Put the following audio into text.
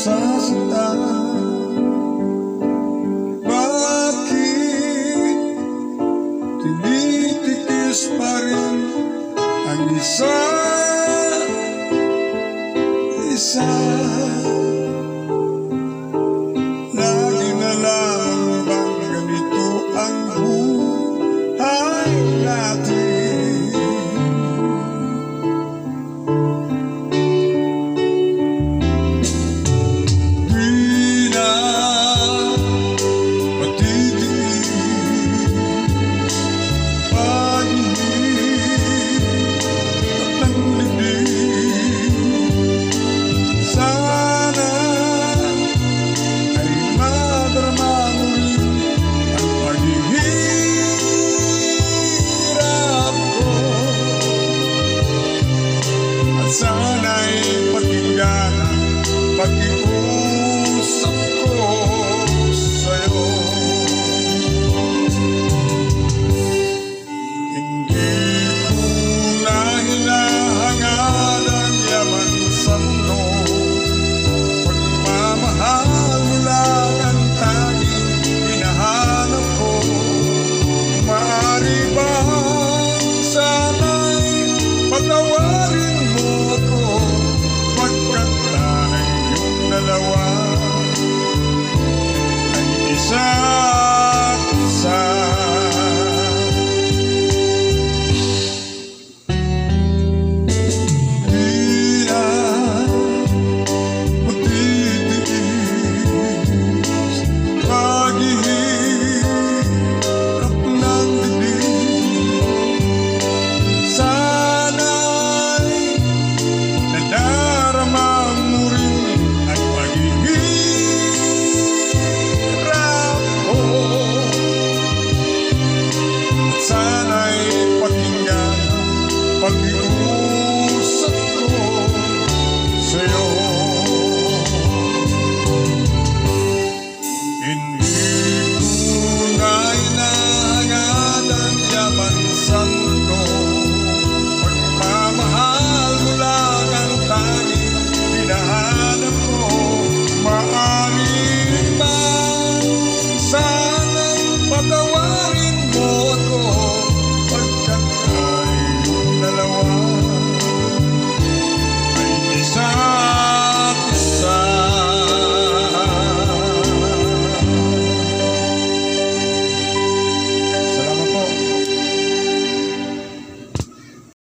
nasasaktan? Bakit tinitikis pa rin ang isa-isa? Lagi na lang bang ganito ang buhay natin? Di na matitigil paghihirap ng libing. Sana ay madarama muli ang paghihirap ko, at sana'y pakinggan ang pag-iusap ko sa'yo. Hindi ko na hinahangad ang yaman sa